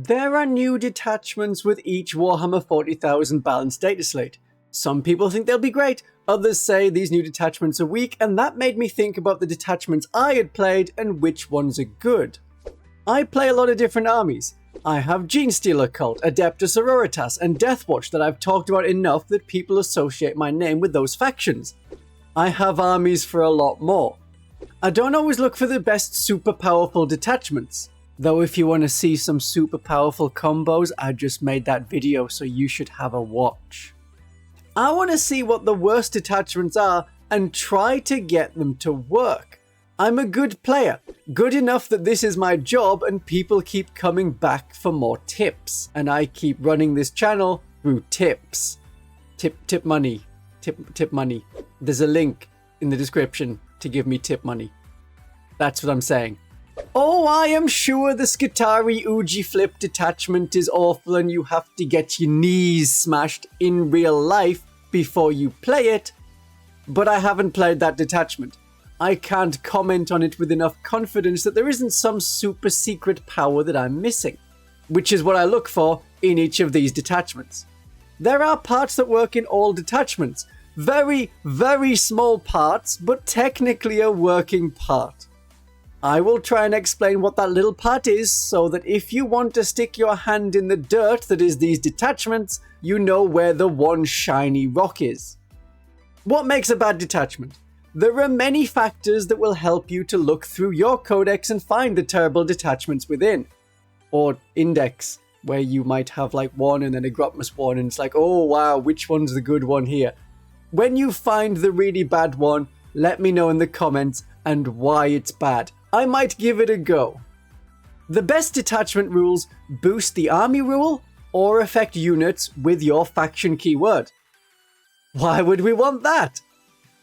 There are new detachments with each Warhammer 40,000 balanced data slate. Some people think they'll be great, others say these new detachments are weak, and that made me think about the detachments I had played and which ones are good. I play a lot of different armies. I have Genestealer Cult, Adeptus Sororitas, and Deathwatch that I've talked about enough that people associate my name with those factions. I have armies for a lot more. I don't always look for the best super powerful detachments. Though if you want to see some super powerful combos, I just made that video, so you should have a watch. I want to see what the worst detachments are and try to get them to work. I'm a good player, good enough that this is my job and people keep coming back for more tips. And I keep running this channel through tips. Tip money. Tip money. There's a link in the description to give me tip money. That's what I'm saying. Oh, I am sure the Skitarii Uji Flip detachment is awful and you have to get your knees smashed in real life before you play it, but I haven't played that detachment. I can't comment on it with enough confidence that there isn't some super secret power that I'm missing, which is what I look for in each of these detachments. There are parts that work in all detachments. Very, very small parts, but technically a working part. I will try and explain what that little part is so that if you want to stick your hand in the dirt that is these detachments, you know where the one shiny rock is. What makes a bad detachment? There are many factors that will help you to look through your codex and find the terrible detachments within. Or index, where you might have like one and then a Grotmus one and it's like, oh wow, which one's the good one here? When you find the really bad one, let me know in the comments and why it's bad. I might give it a go. The best detachment rules boost the army rule or affect units with your faction keyword. Why would we want that?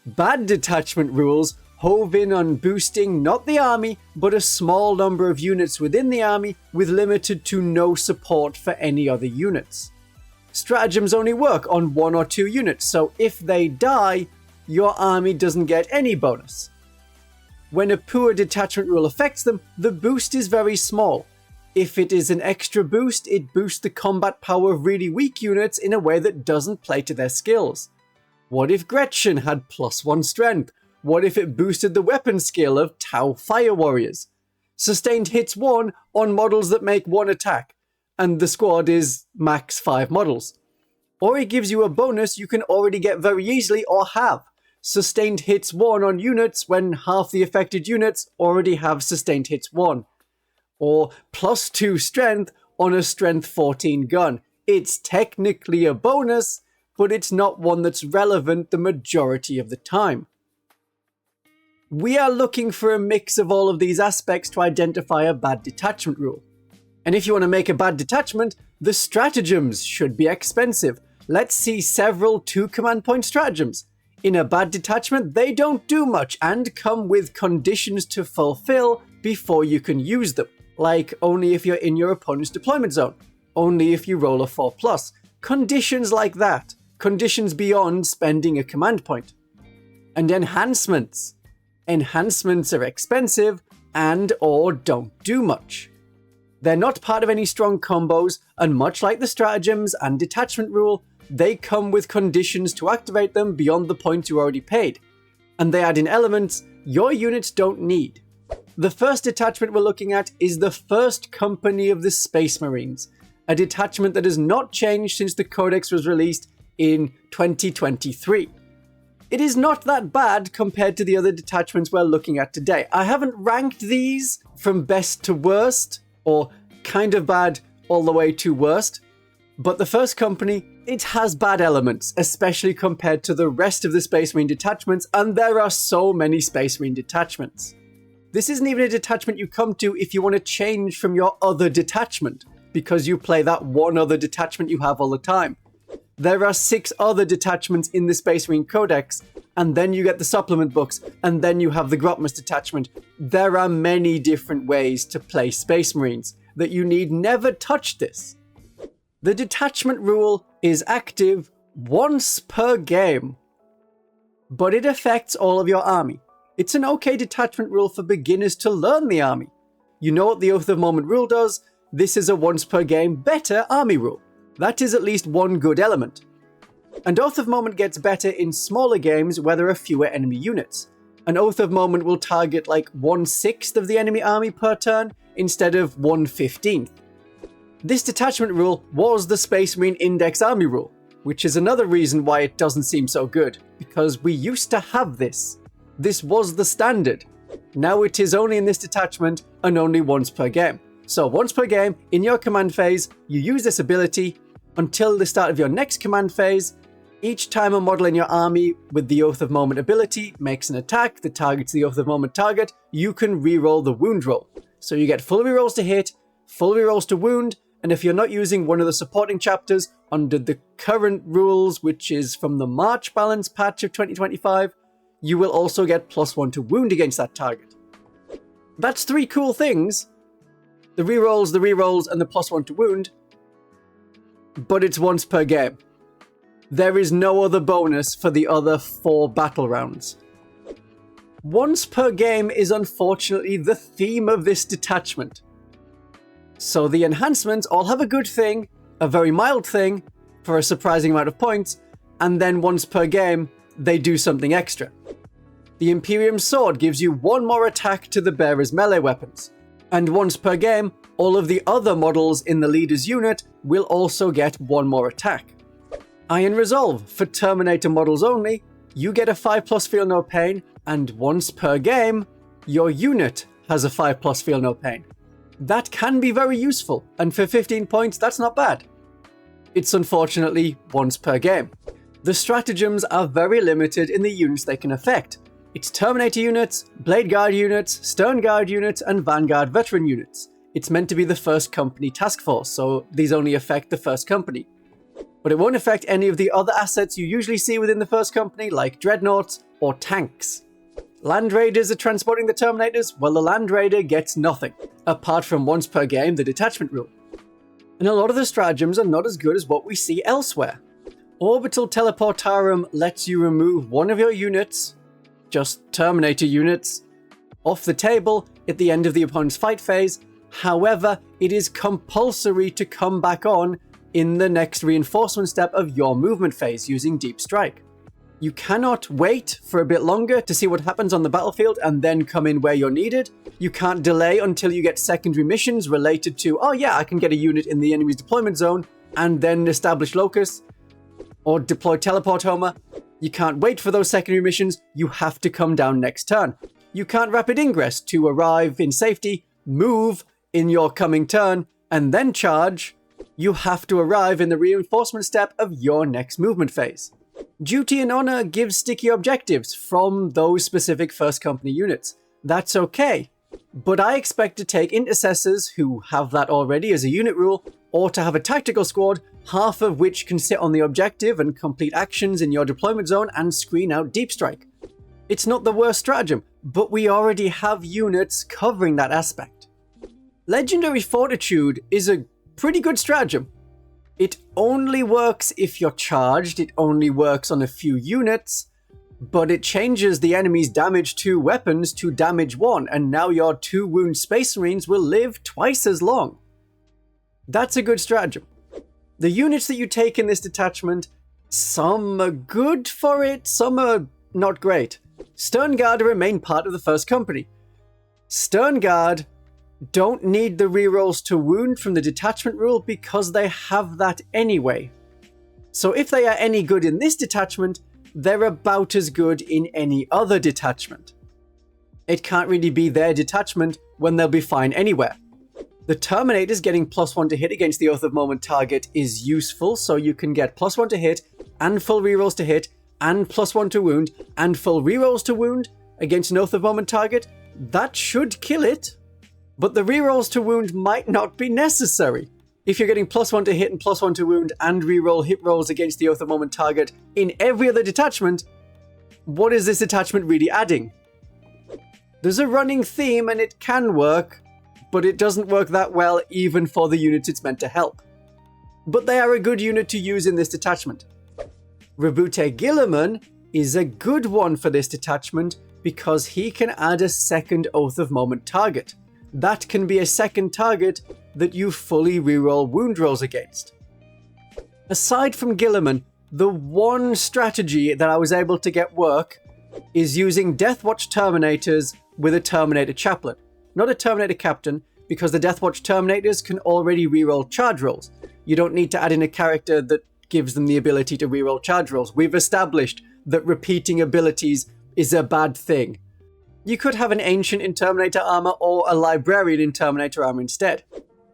Bad detachment rules hove in on boosting not the army, but a small number of units within the army with limited to no support for any other units. Stratagems only work on 1 or 2 units, so if they die, your army doesn't get any bonus. When a poor detachment rule affects them, the boost is very small. If it is an extra boost, it boosts the combat power of really weak units in a way that doesn't play to their skills. What if Gretchen had +1 strength? What if it boosted the weapon skill of Tau Fire Warriors? Sustained hits 1 on models that make 1 attack, and the squad is max 5 models. Or it gives you a bonus you can already get very easily or have. Sustained hits 1 on units when half the affected units already have sustained hits 1. Or +2 strength on a strength 14 gun. It's technically a bonus, but it's not one that's relevant the majority of the time. We are looking for a mix of all of these aspects to identify a bad detachment rule. And if you want to make a bad detachment, the stratagems should be expensive. Let's see several 2 command point stratagems. In a bad detachment, they don't do much and come with conditions to fulfill before you can use them. Like only if you're in your opponent's deployment zone, only if you roll a 4+. Conditions like that. Conditions beyond spending a command point. And enhancements. Enhancements are expensive and or don't do much. They're not part of any strong combos, and much like the stratagems and detachment rule, they come with conditions to activate them beyond the points you already paid. And they add in elements your units don't need. The first detachment we're looking at is the First Company of the Space Marines, a detachment that has not changed since the Codex was released in 2023. It is not that bad compared to the other detachments we're looking at today. I haven't ranked these from best to worst, or kind of bad all the way to worst, but the First Company, it has bad elements, especially compared to the rest of the Space Marine detachments, and there are so many Space Marine detachments. This isn't even a detachment you come to if you want to change from your other detachment, because you play that one other detachment you have all the time. There are 6 other detachments in the Space Marine Codex, and then you get the supplement books, and then you have the Grotmus detachment. There are many different ways to play Space Marines, that you need never touch this. The detachment rule is active once per game, but it affects all of your army. It's an okay detachment rule for beginners to learn the army. You know what the Oath of Moment rule does, this is a once per game better army rule. That is at least one good element. And Oath of Moment gets better in smaller games where there are fewer enemy units. An Oath of Moment will target like 1/6 of the enemy army per turn instead of 1/15. This detachment rule was the Space Marine Index army rule, which is another reason why it doesn't seem so good, because we used to have this. This was the standard. Now it is only in this detachment and only once per game. So once per game, in your command phase, you use this ability until the start of your next command phase. Each time a model in your army with the Oath of Moment ability makes an attack that targets the Oath of Moment target, you can reroll the wound roll. So you get full rerolls to hit, full rerolls to wound, and if you're not using one of the supporting chapters under the current rules, which is from the March balance patch of 2025, you will also get +1 to wound against that target. That's 3 cool things. The rerolls, and the +1 to wound. But it's once per game. There is no other bonus for the other 4 battle rounds. Once per game is unfortunately the theme of this detachment. So the enhancements all have a good thing, a very mild thing, for a surprising amount of points, and then once per game, they do something extra. The Imperium Sword gives you 1 more attack to the bearer's melee weapons. And once per game, all of the other models in the leader's unit will also get 1 more attack. Iron Resolve, for Terminator models only, you get a 5+ feel no pain, and once per game, your unit has a 5+ feel no pain. That can be very useful, and for 15 points, that's not bad. It's unfortunately once per game. The stratagems are very limited in the units they can affect. It's Terminator units, Blade Guard units, Stern Guard units, and Vanguard veteran units. It's meant to be the first company task force, so these only affect the first company. But it won't affect any of the other assets you usually see within the first company, like dreadnoughts or tanks. Land Raiders are transporting the Terminators. Well, the Land Raider gets nothing, apart from once per game, the detachment rule. And a lot of the stratagems are not as good as what we see elsewhere. Orbital Teleportarum lets you remove one of your units, just Terminator units, off the table at the end of the opponent's fight phase. However, it is compulsory to come back on in the next reinforcement step of your movement phase using Deep Strike. You cannot wait for a bit longer to see what happens on the battlefield and then come in where you're needed. You can't delay until you get secondary missions related to, oh yeah, I can get a unit in the enemy's deployment zone and then establish locus or deploy teleport homer. You can't wait for those secondary missions. You have to come down next turn. You can't rapid ingress to arrive in safety, move in your coming turn, and then charge. You have to arrive in the reinforcement step of your next movement phase. Duty and Honor gives sticky objectives from those specific first company units. That's okay, but I expect to take intercessors who have that already as a unit rule, or to have a tactical squad, half of which can sit on the objective and complete actions in your deployment zone and screen out Deep Strike. It's not the worst stratagem, but we already have units covering that aspect. Legendary Fortitude is a pretty good stratagem. It only works if you're charged, it only works on a few units, but it changes the enemy's damage 2 weapons to damage 1, and now your 2 wound Space Marines will live twice as long. That's a good stratagem. The units that you take in this detachment, some are good for it, some are not great. Stern Guard remain part of the first company. Stern Guard don't need the rerolls to wound from the detachment rule because they have that anyway. So if they are any good in this detachment, they're about as good in any other detachment. It can't really be their detachment when they'll be fine anywhere. The Terminators getting +1 to hit against the Oath of Moment target is useful, so you can get +1 to hit, and full rerolls to hit, and +1 to wound, and full rerolls to wound against an Oath of Moment target. That should kill it. But the rerolls to wound might not be necessary. If you're getting +1 to hit and +1 to wound and reroll hit rolls against the Oath of Moment target in every other detachment, what is this detachment really adding? There's a running theme and it can work, but it doesn't work that well even for the units it's meant to help. But they are a good unit to use in this detachment. Rebute Gilliman is a good one for this detachment because he can add a second Oath of Moment target. That can be a second target that you fully reroll wound rolls against. Aside from Guilliman, the one strategy that I was able to get work is using Deathwatch Terminators with a Terminator Chaplain. Not a Terminator Captain, because the Deathwatch Terminators can already reroll charge rolls. You don't need to add in a character that gives them the ability to reroll charge rolls. We've established that repeating abilities is a bad thing. You could have an Ancient in Terminator armor or a Librarian in Terminator armor instead.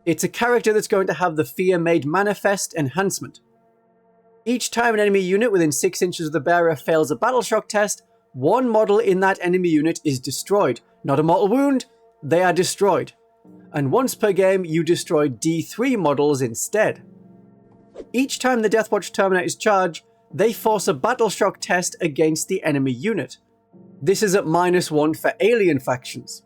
It's a character that's going to have the Fear Made Manifest enhancement. Each time an enemy unit within 6 inches of the bearer fails a battle shock test, one model in that enemy unit is destroyed. Not a mortal wound, they are destroyed. And once per game, you destroy D3 models instead. Each time the Deathwatch Terminators charge, they force a battle shock test against the enemy unit. This is at -1 for alien factions.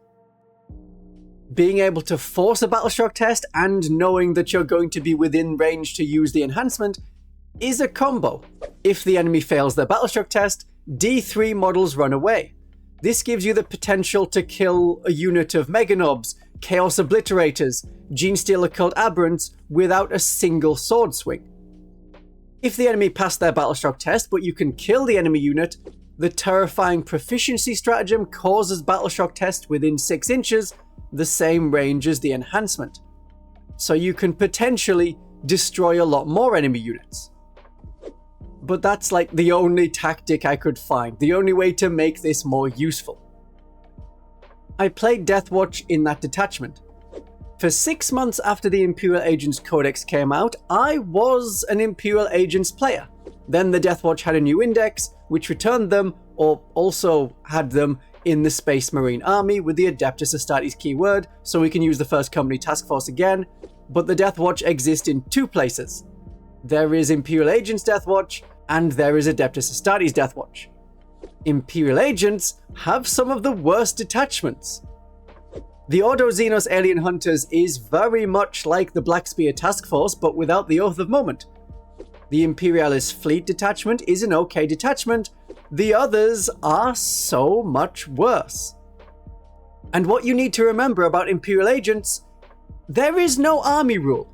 Being able to force a battle shock test and knowing that you're going to be within range to use the enhancement is a combo. If the enemy fails their battle shock test, D3 models run away. This gives you the potential to kill a unit of Meganobs, Chaos Obliterators, Genestealer Occult Aberrants without a single sword swing. If the enemy passed their battle shock test but you can kill the enemy unit, the Terrifying Proficiency stratagem causes battle shock test within 6 inches, the same range as the enhancement. So you can potentially destroy a lot more enemy units. But that's like the only tactic I could find, the only way to make this more useful. I played Deathwatch in that detachment. For 6 months after the Imperial Agents Codex came out, I was an Imperial Agents player. Then the Deathwatch had a new index, which returned them, or also had them in the Space Marine Army with the Adeptus Astartes keyword, so we can use the First Company Task Force again, but the Deathwatch exists in 2 places. There is Imperial Agents Deathwatch, and there is Adeptus Astartes Deathwatch. Imperial Agents have some of the worst detachments. The Ordo Xenos Alien Hunters is very much like the Black Spear Task Force, but without the Oath of Moment. The Imperialis Fleet Detachment is an okay detachment, the others are so much worse. And what you need to remember about Imperial Agents, there is no army rule.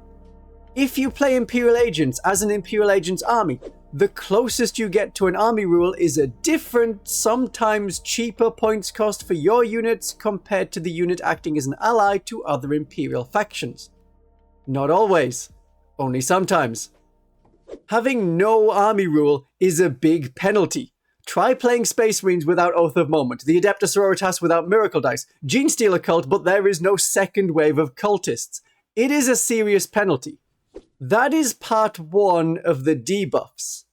If you play Imperial Agents as an Imperial Agents army, the closest you get to an army rule is a different, sometimes cheaper points cost for your units compared to the unit acting as an ally to other Imperial factions. Not always, only sometimes. Having no army rule is a big penalty. Try playing Space Marines without Oath of Moment, the Adeptus Sororitas without Miracle Dice, Genestealer Cult, but there is no second wave of cultists. It is a serious penalty. That is part 1 of the debuffs.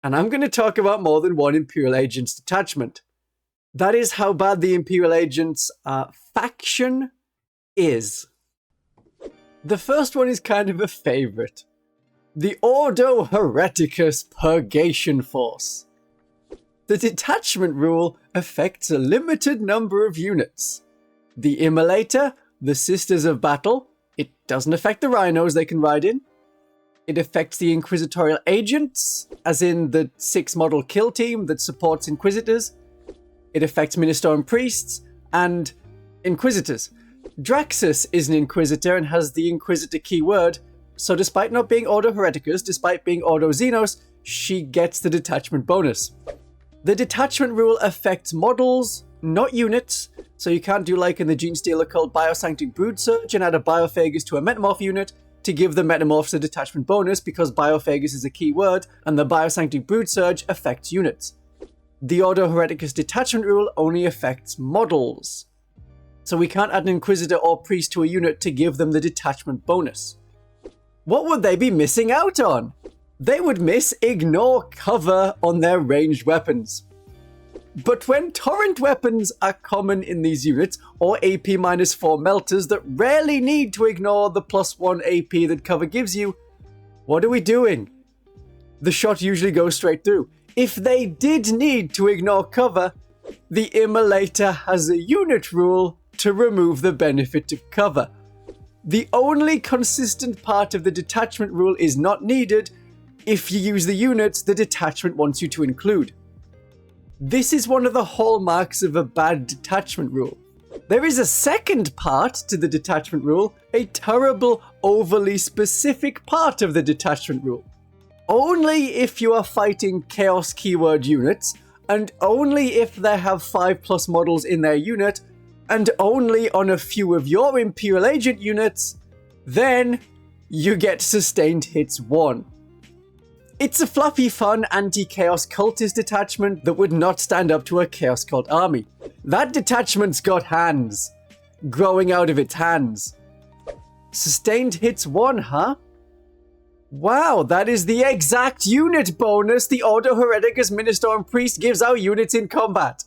And I'm going to talk about more than one Imperial Agents detachment. That is how bad the Imperial Agents faction is. The first one is kind of a favorite. The Ordo Hereticus Purgation Force. The detachment rule affects a limited number of units. The Immolator, the Sisters of Battle, it doesn't affect the Rhinos they can ride in. It affects the Inquisitorial Agents, as in the 6 model kill team that supports Inquisitors. It affects Ministorum Priests and Inquisitors. Draxus is an Inquisitor and has the Inquisitor keyword, so despite not being Ordo Hereticus, despite being Ordo Xenos, she gets the detachment bonus. The detachment rule affects models, not units, so you can't do like in the Genestealer called Biosanctic Broodsurge and add a Biophagus to a Metamorph unit to give the Metamorphs a detachment bonus because Biophagus is a key word and the Biosanctic Broodsurge affects units. The Ordo Hereticus detachment rule only affects models, so we can't add an Inquisitor or Priest to a unit to give them the detachment bonus. What would they be missing out on? They would miss Ignore Cover on their ranged weapons. But when torrent weapons are common in these units, or AP-4 melters that rarely need to ignore the +1 AP that cover gives you, what are we doing? The shot usually goes straight through. If they did need to ignore cover, the Immolator has a unit rule to remove the benefit of cover. The only consistent part of the detachment rule is not needed if you use the units the detachment wants you to include. This is one of the hallmarks of a bad detachment rule. There is a second part to the detachment rule, a terrible, overly specific part of the detachment rule. Only if you are fighting Chaos keyword units, and only if they have 5+ models in their unit, and only on a few of your Imperial Agent units, then you get Sustained Hits 1. It's a fluffy, fun, anti-Chaos cultist detachment that would not stand up to a Chaos Cult army. That detachment's got hands. Growing out of its hands. Sustained Hits 1, huh? Wow, that is the exact unit bonus the Ordo Hereticus Ministorum Priest gives our units in combat.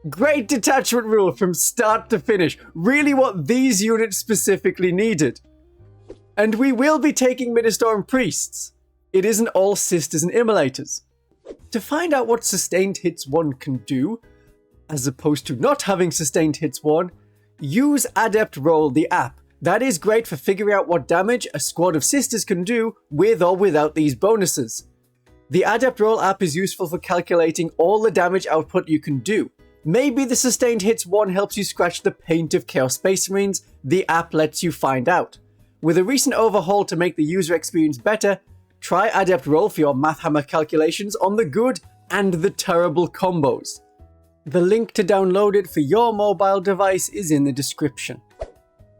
Great detachment rule from start to finish. Really what these units specifically needed. And we will be taking Ministorum Priests. It isn't all Sisters and Immolators. To find out what Sustained Hits 1 can do, as opposed to not having Sustained Hits 1, use Adept Roll, the app. That is great for figuring out what damage a squad of Sisters can do with or without these bonuses. The Adept Roll app is useful for calculating all the damage output you can do. Maybe the Sustained Hits 1 helps you scratch the paint of Chaos Space Marines. The app lets you find out. With a recent overhaul to make the user experience better, try Adept Roll for your math hammer calculations on the good and the terrible combos. The link to download it for your mobile device is in the description.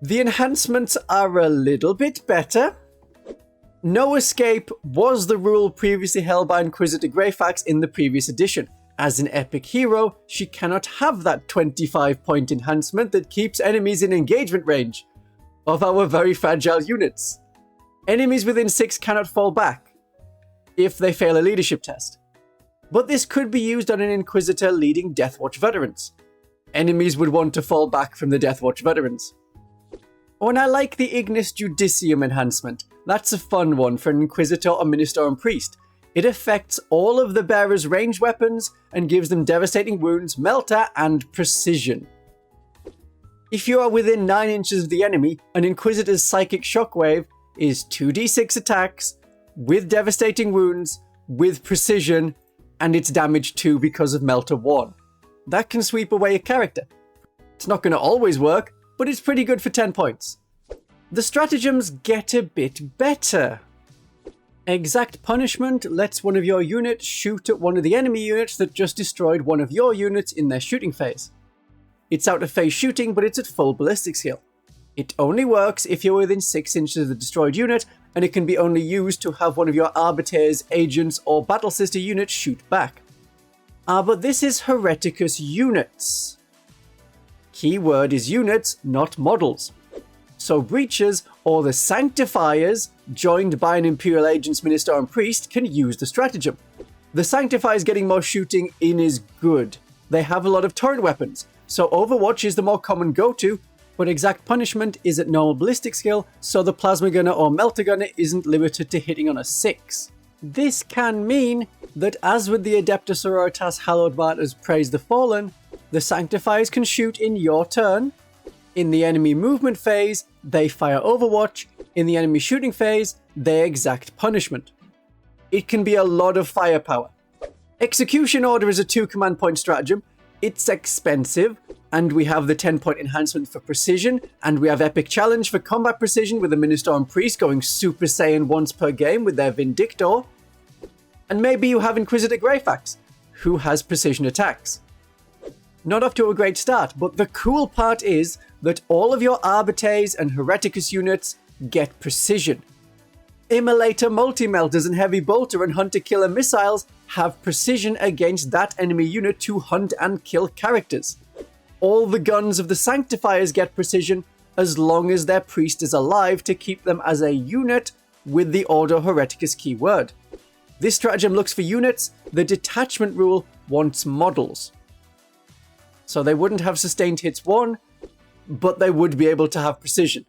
The enhancements are a little bit better. No escape was the rule previously held by Inquisitor Greyfax in the previous edition. As an epic hero, she cannot have that 25-point enhancement that keeps enemies in engagement range of our very fragile units. Enemies within 6 cannot fall back if they fail a leadership test. But this could be used on an Inquisitor leading Deathwatch veterans. Enemies would want to fall back from the Deathwatch veterans. Oh, and I like the Ignis Judicium enhancement. That's a fun one for an Inquisitor or Ministorum Priest. It affects all of the bearer's ranged weapons and gives them devastating wounds, melter, and precision. If you are within 9 inches of the enemy, an Inquisitor's Psychic Shockwave is 2d6 attacks, with devastating wounds, with precision, and it's damage 2 because of Melter 1. That can sweep away a character. It's not going to always work, but it's pretty good for 10 points. The stratagems get a bit better. Exact Punishment lets one of your units shoot at one of the enemy units that just destroyed one of your units in their shooting phase. It's out of phase shooting, but it's at full ballistic skill. It only works if you're within 6 inches of the destroyed unit, and it can be only used to have one of your Arbiters, Agents, or Battle Sister units shoot back. But this is Hereticus units. Keyword is units, not models. So Breachers, or the Sanctifiers, joined by an Imperial Agents Ministorum Priest, can use the stratagem. The Sanctifiers getting more shooting in is good. They have a lot of turret weapons, so Overwatch is the more common go-to, but Exact Punishment is at normal ballistic skill, so the Plasma Gunner or Melter Gunner isn't limited to hitting on a 6. This can mean that, as with the Adeptus Sororitas Hallowed Martyrs Praise the Fallen, the Sanctifiers can shoot in your turn. In the enemy movement phase, they fire Overwatch. In the enemy shooting phase, they Exact Punishment. It can be a lot of firepower. Execution Order is a 2 command point stratagem. It's expensive, and we have the 10-point enhancement for precision, and we have Epic Challenge for combat precision with the Ministorum Priest going Super Saiyan once per game with their Vindictor. And maybe you have Inquisitor Greyfax, who has precision attacks. Not off to a great start, but the cool part is that all of your Arbiters and Hereticus units get precision. Immolator Multi-Melters and Heavy Bolter and Hunter-Killer Missiles have precision against that enemy unit to hunt and kill characters. All the guns of the Sanctifiers get precision as long as their priest is alive to keep them as a unit with the Ordo Hereticus keyword. This stratagem looks for units. The detachment rule wants models. So they wouldn't have Sustained Hits 1, but they would be able to have precision.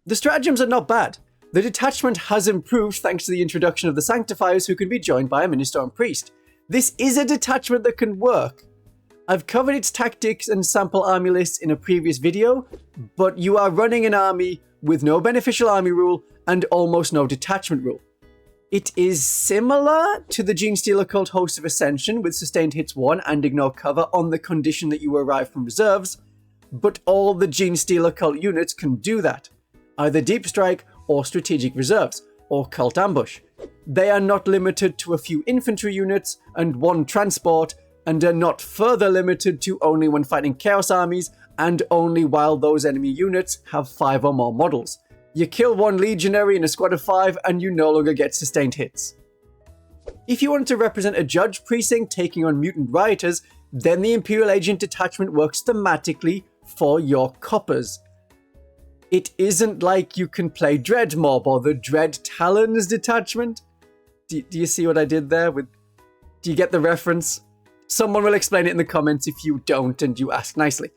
The stratagems are not bad. The detachment has improved thanks to the introduction of the Sanctifiers, who can be joined by a Ministorum Priest. This is a detachment that can work. I've covered its tactics and sample army lists in a previous video, but you are running an army with no beneficial army rule and almost no detachment rule. It is similar to the Genestealer Cult Host of Ascension with sustained hits 1 and ignore cover on the condition that you arrive from reserves, but all the Genestealer Cult units can do that, either Deep Strike or Strategic Reserves, or Cult Ambush. They are not limited to a few infantry units and 1 transport, and are not further limited to only when fighting Chaos armies and only while those enemy units have 5 or more models. You kill 1 legionary in a squad of 5 and you no longer get sustained hits. If you wanted to represent a judge precinct taking on mutant rioters, then the Imperial Agent detachment works thematically for your coppers. It isn't like you can play Dread Mob or the Dread Talons detachment. Do you see what I did there? Do you get the reference? Someone will explain it in the comments if you don't and you ask nicely.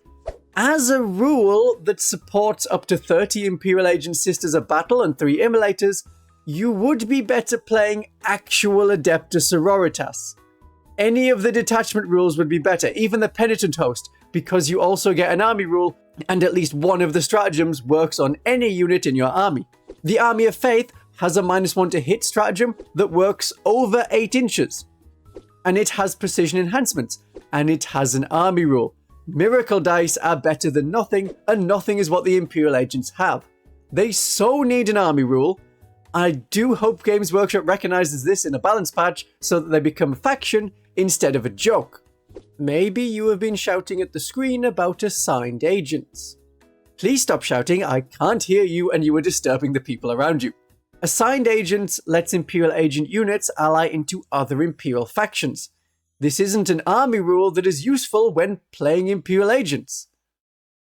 As a rule that supports up to 30 Imperial Agent Sisters of Battle and 3 Immolators, you would be better playing actual Adeptus Sororitas. Any of the detachment rules would be better, even the Penitent Host, because you also get an army rule, and at least one of the stratagems works on any unit in your army. The Army of Faith has a -1 to hit stratagem that works over 8 inches. And it has precision enhancements, and it has an army rule. Miracle dice are better than nothing, and nothing is what the Imperial Agents have. They so need an army rule. I do hope Games Workshop recognizes this in a balance patch so that they become a faction instead of a joke. Maybe you have been shouting at the screen about assigned agents. Please stop shouting, I can't hear you and you are disturbing the people around you. Assigned agents lets Imperial Agent units ally into other Imperial factions. This isn't an army rule that is useful when playing Imperial Agents.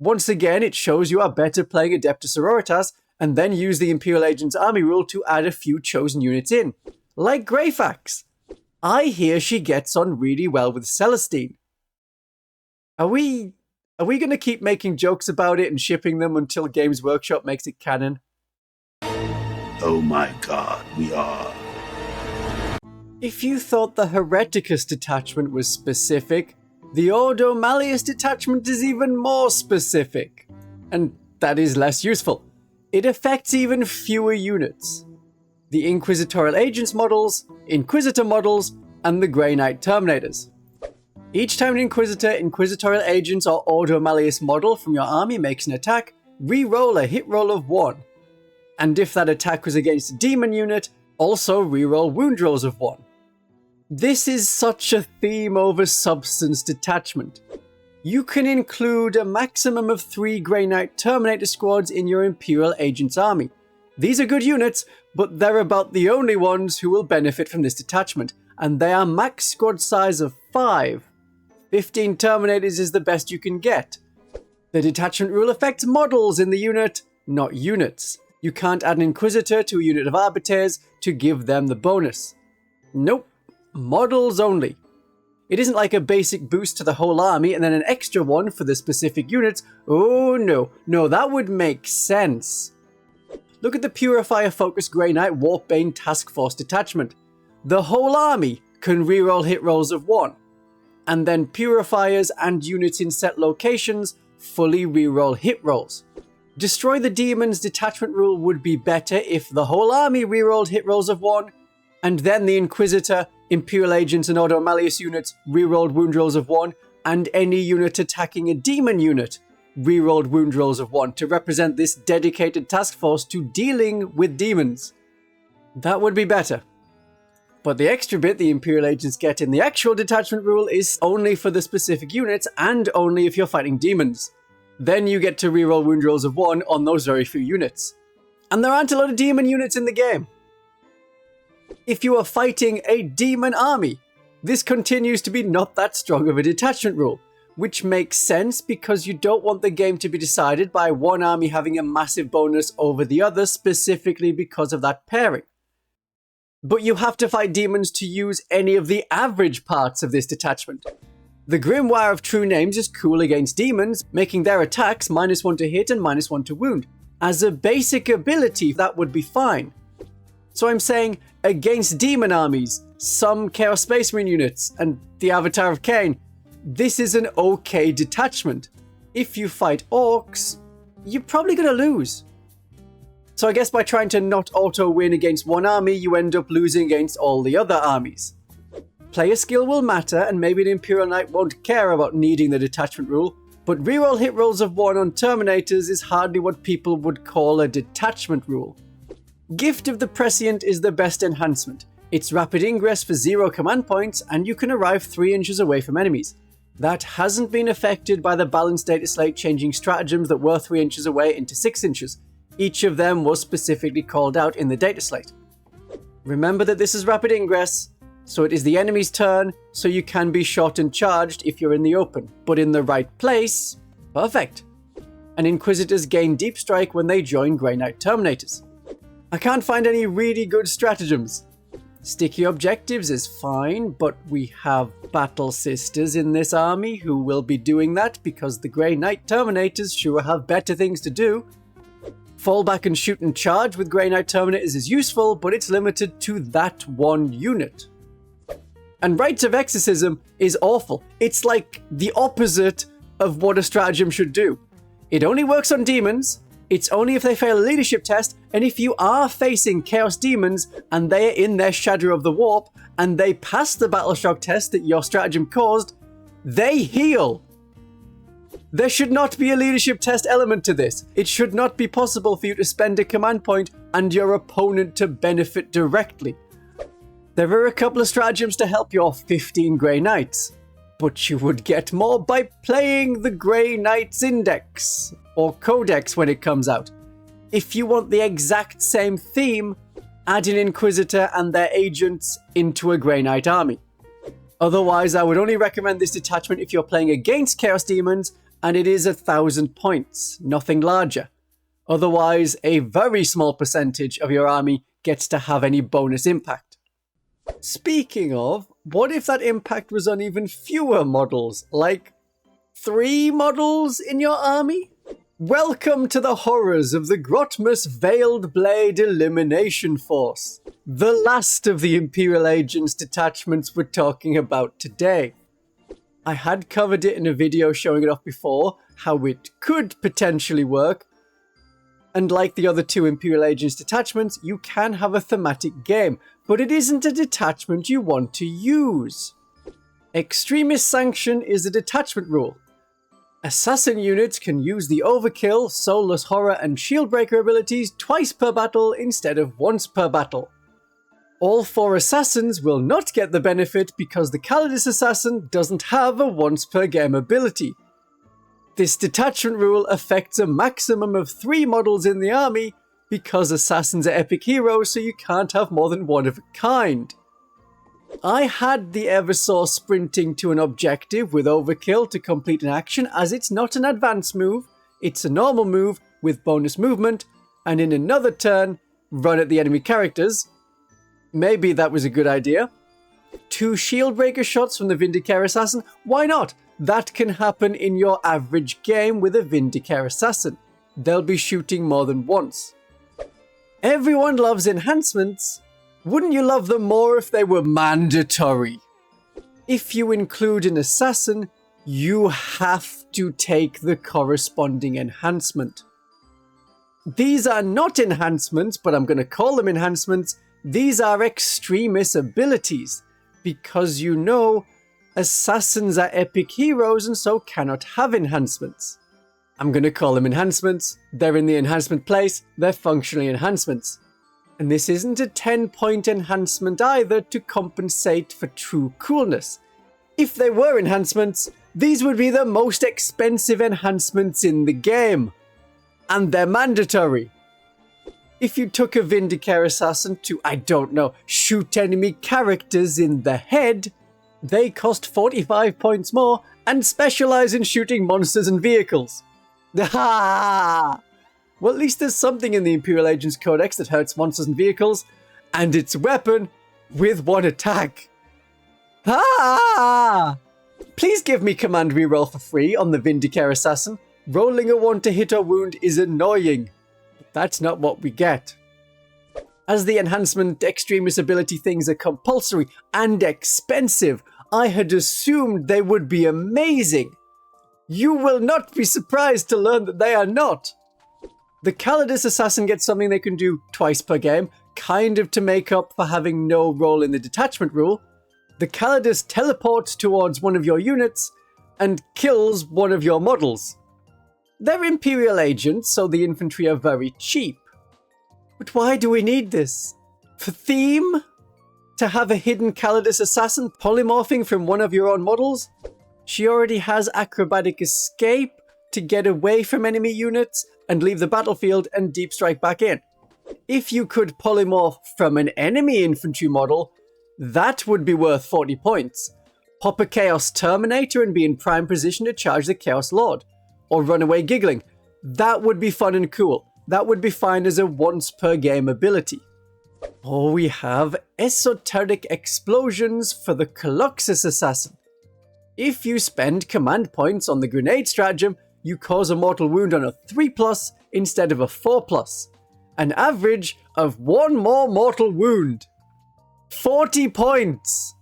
Once again, it shows you are better playing Adeptus Sororitas, and then use the Imperial Agent's army rule to add a few chosen units in. Like Greyfax. I hear she gets on really well with Celestine. Are we going to keep making jokes about it and shipping them until Games Workshop makes it canon? Oh my god, we are. If you thought the Hereticus detachment was specific, the Ordo Malleus detachment is even more specific. And that is less useful. It affects even fewer units. The Inquisitorial Agents models, Inquisitor models, and the Grey Knight Terminators. Each time an Inquisitor, Inquisitorial Agents, or Ordo Malleus model from your army makes an attack, re-roll a hit roll of 1. And if that attack was against a demon unit, also re-roll wound rolls of 1. This is such a theme over substance detachment. You can include a maximum of 3 Grey Knight Terminator squads in your Imperial Agents army. These are good units, but they're about the only ones who will benefit from this detachment, and they are max squad size of 5. 15 Terminators is the best you can get. The detachment rule affects models in the unit, not units. You can't add an Inquisitor to a unit of Arbiters to give them the bonus. Nope. Models only. It isn't like a basic boost to the whole army and then an extra one for the specific units. Oh no, no, that would make sense. Look at the Purifier Focused Grey Knight Warpbane Task Force detachment. The whole army can reroll hit rolls of 1. And then Purifiers and units in set locations fully reroll hit rolls. Destroy the Demons detachment rule would be better if the whole army rerolled hit rolls of 1, and then the Inquisitor, Imperial Agents and Ordo Malleus units rerolled wound rolls of 1, and any unit attacking a demon unit rerolled wound rolls of 1 to represent this dedicated task force to dealing with demons. That would be better. But the extra bit the Imperial Agents get in the actual detachment rule is only for the specific units and only if you're fighting demons. Then you get to reroll wound rolls of 1 on those very few units. And there aren't a lot of demon units in the game. If you are fighting a demon army, this continues to be not that strong of a detachment rule, which makes sense because you don't want the game to be decided by one army having a massive bonus over the other specifically because of that pairing. But you have to fight demons to use any of the average parts of this detachment. The Grimoire of True Names is cool against demons, making their attacks -1 to hit and -1 to wound. As a basic ability, that would be fine. So I'm saying, against demon armies, some Chaos Space Marine units, and the Avatar of Cain, this is an okay detachment. If you fight orcs, you're probably going to lose. So I guess by trying to not auto-win against one army, you end up losing against all the other armies. Player skill will matter, and maybe the Imperial Knight won't care about needing the detachment rule, but reroll hit rolls of 1 on Terminators is hardly what people would call a detachment rule. Gift of the Prescient is the best enhancement. It's rapid ingress for 0 command points, and you can arrive 3 inches away from enemies. That hasn't been affected by the balanced data slate changing stratagems that were 3 inches away into 6 inches. Each of them was specifically called out in the data slate. Remember that this is rapid ingress, so it is the enemy's turn, so you can be shot and charged if you're in the open, but in the right place, perfect. And Inquisitors gain deep strike when they join Grey Knight Terminators. I can't find any really good stratagems. Sticky objectives is fine, but we have Battle Sisters in this army who will be doing that because the Grey Knight Terminators sure have better things to do. Fall back and shoot and charge with Grey Knight Terminators is useful, but it's limited to that one unit. And Rites of Exorcism is awful. It's like the opposite of what a stratagem should do. It only works on demons, it's only if they fail a leadership test, and if you are facing Chaos Demons and they are in their Shadow of the Warp and they pass the Battle Shock test that your stratagem caused, they heal. There should not be a leadership test element to this. It should not be possible for you to spend a command point and your opponent to benefit directly. There are a couple of stratagems to help your 15 Grey Knights, but you would get more by playing the Grey Knights Index, or Codex when it comes out. If you want the exact same theme, add an Inquisitor and their agents into a Grey Knight army. Otherwise, I would only recommend this detachment if you're playing against Chaos Demons, and it is 1,000 points, nothing larger. Otherwise, a very small percentage of your army gets to have any bonus impact. Speaking of, what if that impact was on even fewer models, like 3 models in your army? Welcome to the horrors of the Grotmus Veiled Blade Elimination Force, the last of the Imperial Agents detachments we're talking about today. I had covered it in a video showing it off before, how it could potentially work, and like the other 2 Imperial Agents detachments, you can have a thematic game, but it isn't a detachment you want to use. Extremist Sanction is a detachment rule. Assassin units can use the Overkill, Soulless Horror, and Shieldbreaker abilities twice per battle instead of once per battle. All 4 assassins will not get the benefit because the Calidus assassin doesn't have a once per game ability. This detachment rule affects a maximum of 3 models in the army because assassins are epic heroes, so you can't have more than one of a kind. I had the Eversaw sprinting to an objective with Overkill to complete an action, as it's not an advanced move, it's a normal move with bonus movement, and in another turn, run at the enemy characters. Maybe that was a good idea. 2 Shieldbreaker shots from the Vindicare Assassin, why not? That can happen in your average game with a Vindicare Assassin. They'll be shooting more than once. Everyone loves enhancements. Wouldn't you love them more if they were mandatory? If you include an assassin, you have to take the corresponding enhancement. These are not enhancements, but I'm going to call them enhancements. These are extremist abilities, because you know assassins are epic heroes and so cannot have enhancements. I'm going to call them enhancements. They're in the enhancement place. They're functionally enhancements. And this isn't a 10-point enhancement either to compensate for true coolness. If they were enhancements, these would be the most expensive enhancements in the game. And they're mandatory. If you took a Vindicare Assassin to, I don't know, shoot enemy characters in the head, they cost 45 points more and specialize in shooting monsters and vehicles. Ha! Well, at least there's something in the Imperial Agents Codex that hurts monsters and vehicles, and it's a weapon with 1 attack. Ah! Please give me command reroll for free on the Vindicare Assassin. Rolling a 1 to hit or wound is annoying. But that's not what we get. As the enhancement extremist ability things are compulsory and expensive, I had assumed they would be amazing. You will not be surprised to learn that they are not. The Calidus Assassin gets something they can do twice per game, kind of to make up for having no role in the detachment rule. The Calidus teleports towards one of your units and kills one of your models. They're Imperial Agents, so the infantry are very cheap. But why do we need this? For theme? To have a hidden Calidus Assassin polymorphing from one of your own models? She already has acrobatic escape to get away from enemy units and leave the battlefield and deep strike back in. If you could polymorph from an enemy infantry model, that would be worth 40 points. Pop a Chaos Terminator and be in prime position to charge the Chaos Lord. Or run away giggling. That would be fun and cool. That would be fine as a once per game ability. Or we have Esoteric Explosions for the Coluxus Assassin. If you spend command points on the grenade stratagem, you cause a mortal wound on a 3+ instead of a 4+. An average of 1 more mortal wound. 40 points!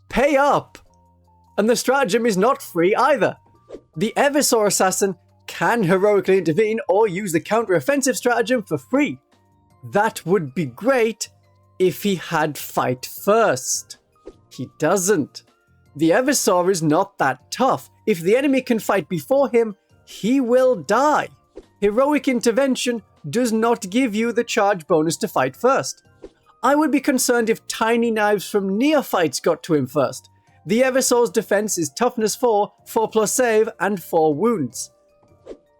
Pay up! And the stratagem is not free either. The Eversaw Assassin can heroically intervene or use the counter-offensive stratagem for free. That would be great if he had fight first. He doesn't. The Eversaw is not that tough. If the enemy can fight before him, he will die. Heroic intervention does not give you the charge bonus to fight first. I would be concerned if tiny knives from neophytes got to him first. The Eversaw's defense is toughness 4, 4+ save, and 4 wounds.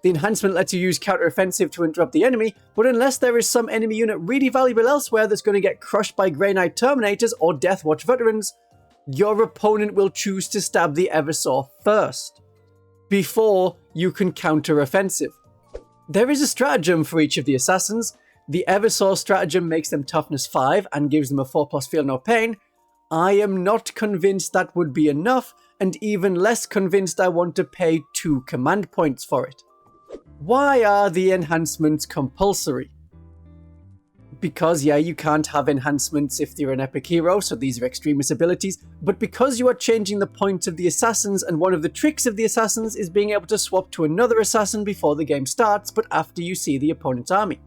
The enhancement lets you use counter-offensive to interrupt the enemy, but unless there is some enemy unit really valuable elsewhere that's going to get crushed by Grey Knight Terminators or Deathwatch Veterans, your opponent will choose to stab the Eversaw first, before you can counter-offensive. There is a stratagem for each of the assassins. The Eversaw stratagem makes them toughness 5 and gives them a 4+ feel no pain. I am not convinced that would be enough, and even less convinced I want to pay 2 command points for it. Why are the enhancements compulsory? Because, yeah, you can't have enhancements if you're an epic hero, so these are extremist abilities, but because you are changing the points of the assassins, and one of the tricks of the assassins is being able to swap to another assassin before the game starts, but after you see the opponent's army.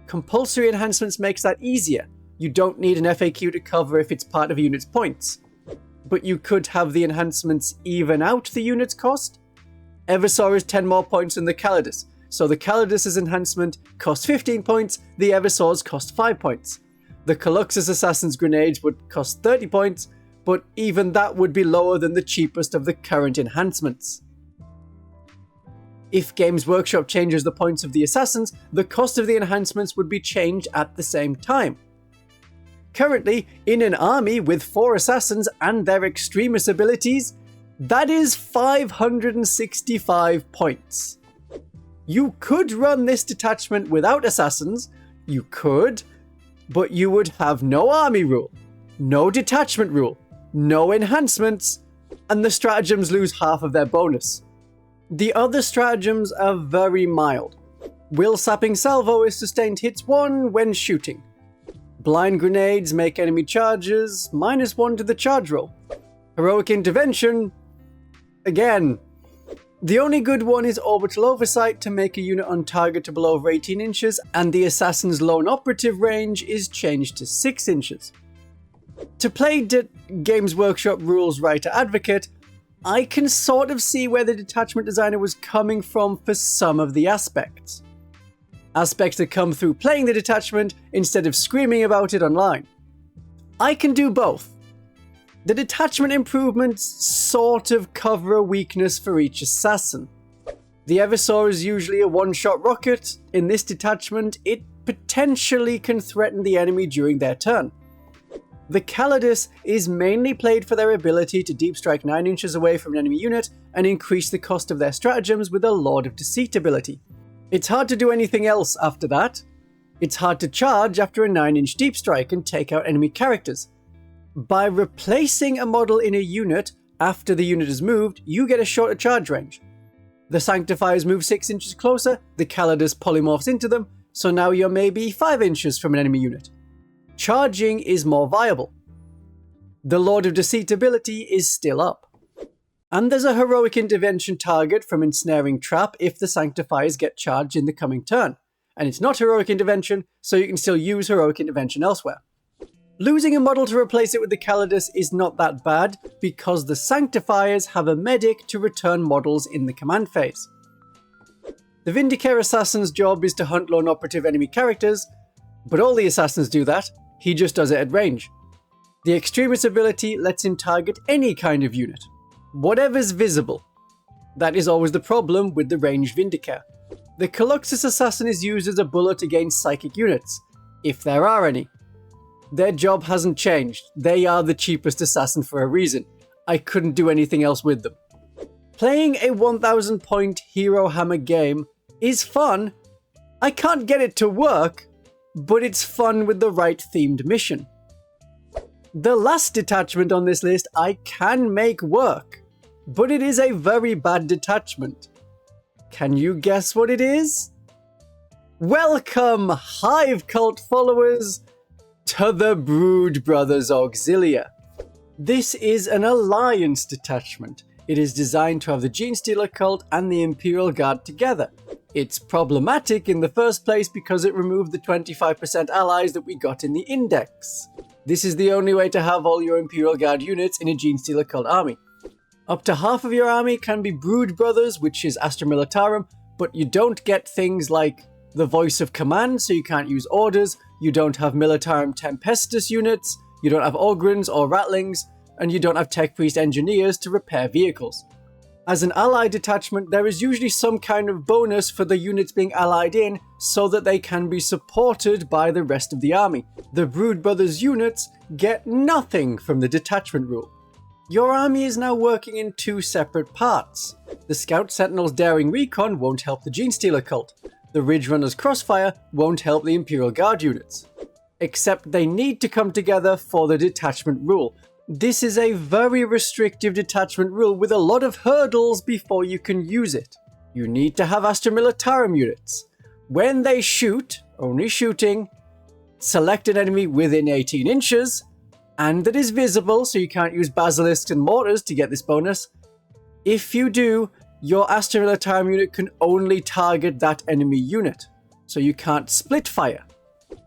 Compulsory enhancements makes that easier. You don't need an FAQ to cover if it's part of a unit's points. But you could have the enhancements even out the unit's cost. Eversaw is 10 more points than the Calidus, so the Calidus' enhancement costs 15 points, the Eversaw's cost 5 points. The Coluxus Assassin's grenades would cost 30 points, but even that would be lower than the cheapest of the current enhancements. If Games Workshop changes the points of the assassins, the cost of the enhancements would be changed at the same time. Currently, in an army with 4 assassins and their extremist abilities, that is 565 points. You could run this detachment without assassins, you could, but you would have no army rule, no detachment rule, no enhancements, and the stratagems lose half of their bonus. The other stratagems are very mild. Will Sapping Salvo is sustained hits 1 when shooting. Blind Grenades make enemy charges -1 to the charge roll. Heroic Intervention, again. The only good one is Orbital Oversight to make a unit untargetable over 18 inches, and the Assassin's Lone Operative range is changed to 6 inches. To play Games Workshop Rules Writer Advocate, I can sort of see where the detachment designer was coming from for some of the aspects. Aspects that come through playing the detachment instead of screaming about it online. I can do both. The detachment improvements sort of cover a weakness for each assassin. The Eversaw is usually a one-shot rocket. In this detachment, it potentially can threaten the enemy during their turn. The Calidus is mainly played for their ability to deep strike 9 inches away from an enemy unit and increase the cost of their stratagems with a Lord of Deceit ability. It's hard to do anything else after that. It's hard to charge after a 9-inch deep strike and take out enemy characters. By replacing a model in a unit after the unit is moved, you get a shorter charge range. The Sanctifiers move 6 inches closer, the Calidus polymorphs into them, so now you're maybe 5 inches from an enemy unit. Charging is more viable. The Lord of Deceit ability is still up. And there's a heroic intervention target from Ensnaring Trap if the Sanctifiers get charged in the coming turn. and it's not heroic intervention, so you can still use heroic intervention elsewhere. Losing a model to replace it with the Calidus is not that bad, because the Sanctifiers have a medic to return models in the command phase. The Vindicare Assassin's job is to hunt lone operative enemy characters, but all the assassins do that, he just does it at range. The Extremis ability lets him target any kind of unit, whatever's visible. That is always the problem with the ranged Vindicare. The Caluxus Assassin is used as a bullet against psychic units, if there are any. Their job hasn't changed, they are the cheapest assassin for a reason. I couldn't do anything else with them. Playing a 1000 point Hero Hammer game is fun. I can't get it to work, but it's fun with the right themed mission. The last detachment on this list I can make work, but it is a very bad detachment. Can you guess what it is? Welcome, Hive Cult followers, to the Brood Brothers Auxilia. This is an alliance detachment. It is designed to have the Genestealer cult and the Imperial Guard together. It's problematic in the first place because it removed the 25% allies that we got in the index. This is the only way to have all your Imperial Guard units in a Genestealer cult army. Up to half of your army can be Brood Brothers, which is Astra Militarum, but you don't get things like the Voice of Command, so you can't use orders, you don't have Militarum Tempestus units, you don't have Ogrins or Rattlings, and you don't have Tech Priest Engineers to repair vehicles. As an allied detachment, there is usually some kind of bonus for the units being allied in so that they can be supported by the rest of the army. The Brood Brothers units get nothing from the detachment rule. Your army is now working in two separate parts. The Scout Sentinel's Daring Recon won't help the Genestealer cult. The Ridge Runner's Crossfire won't help the Imperial Guard units. Except they need to come together for the detachment rule. This is a very restrictive detachment rule with a lot of hurdles before you can use it. You need to have Astra Militarum units. When they shoot, only shooting, select an enemy within 18 inches, and that is visible, so you can't use Basilisks and Mortars to get this bonus. If you do, your Astra Militarum unit can only target that enemy unit, so you can't split fire.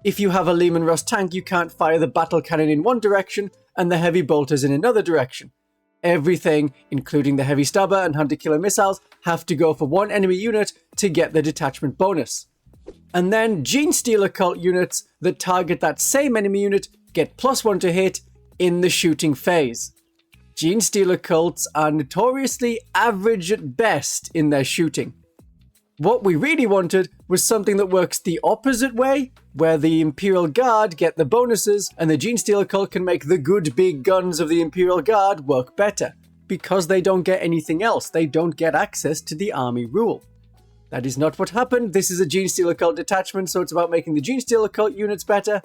If you have a Lehman Russ tank, you can't fire the battle cannon in one direction and the heavy bolters in another direction. Everything, including the heavy stabber and hunter killer missiles, have to go for one enemy unit to get the detachment bonus. And then Genestealer cult units that target that same enemy unit get +1 to hit in the shooting phase. Genestealer cults are notoriously average at best in their shooting. What we really wanted was something that works the opposite way, where the Imperial Guard get the bonuses and the Genestealer cult can make the good big guns of the Imperial Guard work better, because they don't get anything else. They don't get access to the army rule. That is not what happened. This is a Genestealer cult detachment, so it's about making the Genestealer cult units better,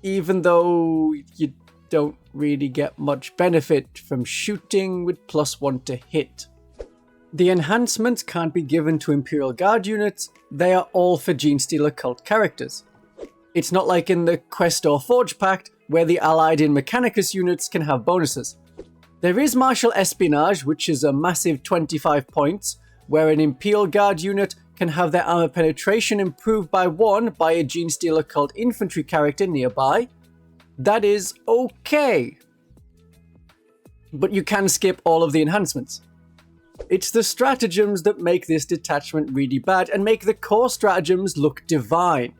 even though you don't really get much benefit from shooting with +1 to hit. The enhancements can't be given to Imperial Guard units, they are all for Genestealer cult characters. It's not like in the Quest or Forge Pact, where the allied in Mechanicus units can have bonuses. There is Martial Espionage, which is a massive 25 points, where an Imperial Guard unit can have their armor penetration improved by 1 by a Genestealer cult infantry character nearby. That is okay. But you can skip all of the enhancements. It's the stratagems that make this detachment really bad and make the core stratagems look divine.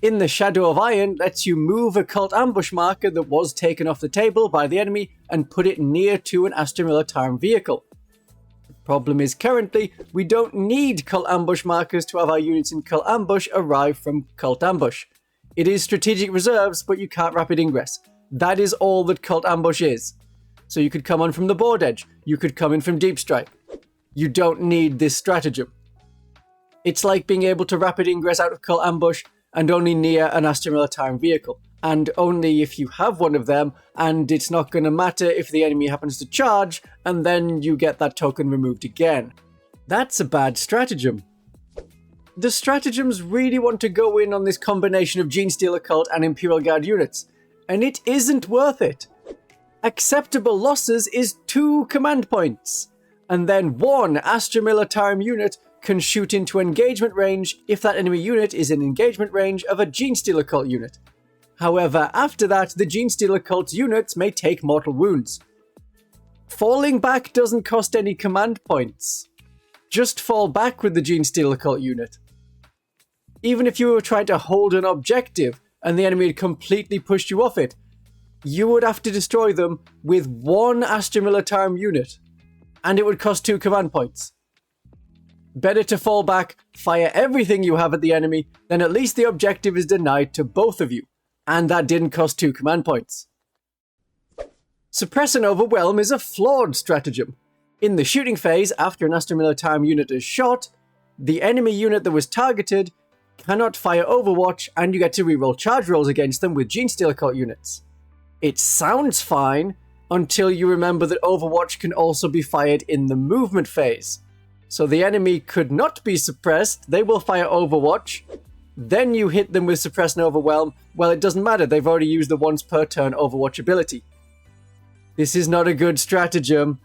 In the Shadow of Iron lets you move a cult ambush marker that was taken off the table by the enemy and put it near to an Astra Militarum vehicle. The problem is currently we don't need cult ambush markers to have our units in cult ambush arrive from cult ambush. It is strategic reserves, but you can't rapid ingress. That is all that cult ambush is. So you could come on from the board edge. You could come in from deep strike. You don't need this stratagem. It's like being able to rapid ingress out of cult ambush and only near an Astra Militarum vehicle. And only if you have one of them, and it's not going to matter if the enemy happens to charge, and then you get that token removed again. That's a bad stratagem. The stratagems really want to go in on this combination of Genestealer cult and Imperial Guard units, and it isn't worth it. Acceptable losses is 2 command points, and then 1 Astra Militarum unit can shoot into engagement range if that enemy unit is in engagement range of a Genestealer Cult unit. However, after that, the Genestealer Cult units may take mortal wounds. Falling back doesn't cost any command points. Just fall back with the Genestealer Cult unit. Even if you were trying to hold an objective and the enemy had completely pushed you off it, you would have to destroy them with one Astra Militarum unit, and it would cost 2 command points. Better to fall back, fire everything you have at the enemy, then at least the objective is denied to both of you, and that didn't cost 2 command points. Suppress and Overwhelm is a flawed stratagem. In the shooting phase, after an Astra Militarum unit is shot, the enemy unit that was targeted cannot fire Overwatch, and you get to reroll charge rolls against them with Genestealer Cult units. It sounds fine until you remember that Overwatch can also be fired in the movement phase. So the enemy could not be suppressed, they will fire Overwatch, then you hit them with Suppress and Overwhelm. Well, it doesn't matter, they've already used the once per turn Overwatch ability. This is not a good stratagem.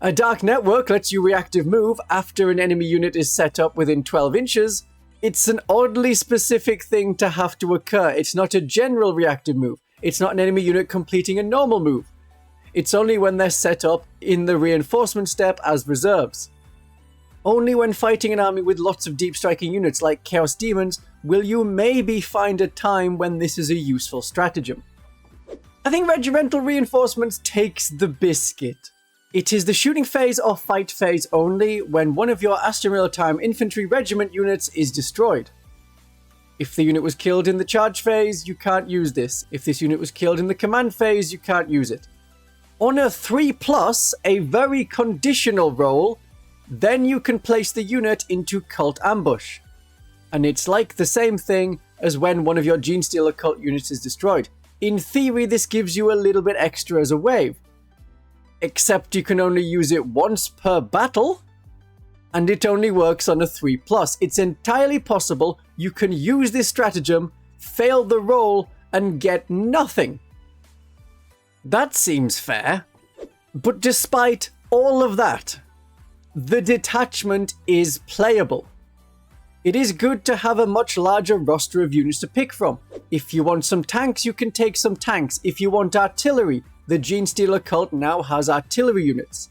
A Dark Network lets you reactive move after an enemy unit is set up within 12 inches. It's an oddly specific thing to have to occur. It's not a general reactive move. It's not an enemy unit completing a normal move. It's only when they're set up in the reinforcement step as reserves. Only when fighting an army with lots of deep striking units like Chaos Demons will you maybe find a time when this is a useful stratagem. I think Regimental Reinforcements takes the biscuit. It is the shooting phase or fight phase only when one of your Astra Militarum infantry regiment units is destroyed. If the unit was killed in the charge phase, you can't use this. If this unit was killed in the command phase, you can't use it. On a 3+, a very conditional roll, then you can place the unit into Cult Ambush. And it's like the same thing as when one of your Genestealer Cult units is destroyed. In theory, this gives you a little bit extra as a wave. Except you can only use it once per battle, and it only works on a 3+. It's entirely possible you can use this stratagem, fail the roll, and get nothing. That seems fair. But despite all of that, the detachment is playable. It is good to have a much larger roster of units to pick from. If you want some tanks, you can take some tanks. If you want artillery, the Genestealer Cult now has artillery units.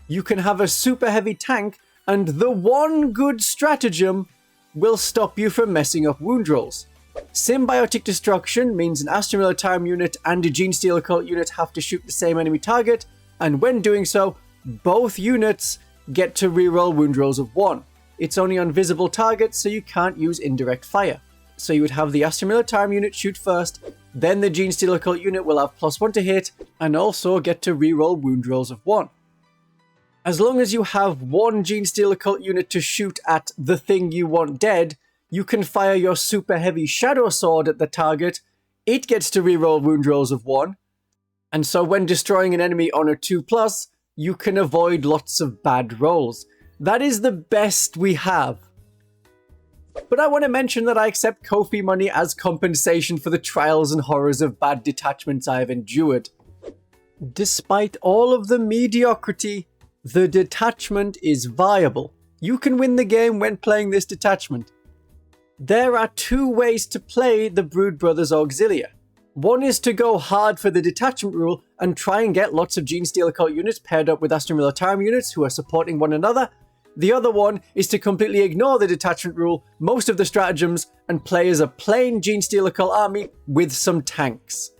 You can have a super heavy tank, and the one good stratagem will stop you from messing up wound rolls. Symbiotic Destruction means an Astra Militarum unit and a Genestealer Cult unit have to shoot the same enemy target, and when doing so, both units get to reroll wound rolls of 1. It's only on visible targets, so you can't use indirect fire. So you would have the Astra Militarum unit shoot first, then the Genestealer Cult unit will have +1 to hit, and also get to reroll wound rolls of 1. As long as you have one Genestealer Cult unit to shoot at the thing you want dead, you can fire your super heavy Shadow Sword at the target, it gets to reroll wound rolls of 1, and so when destroying an enemy on a 2+, you can avoid lots of bad rolls. That is the best we have. But I want to mention that I accept Ko-fi money as compensation for the trials and horrors of bad detachments I have endured. Despite all of the mediocrity, the detachment is viable. You can win the game when playing this detachment. There are 2 ways to play the Brood Brothers Auxilia. One is to go hard for the detachment rule and try and get lots of Genestealer Cult units paired up with Astra Militarum units who are supporting one another. The other one is to completely ignore the detachment rule, most of the stratagems, and play as a plain Genestealer Cult army with some tanks.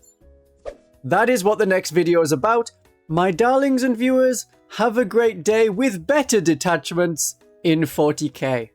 That is what the next video is about. My darlings and viewers, have a great day with better detachments in 40k.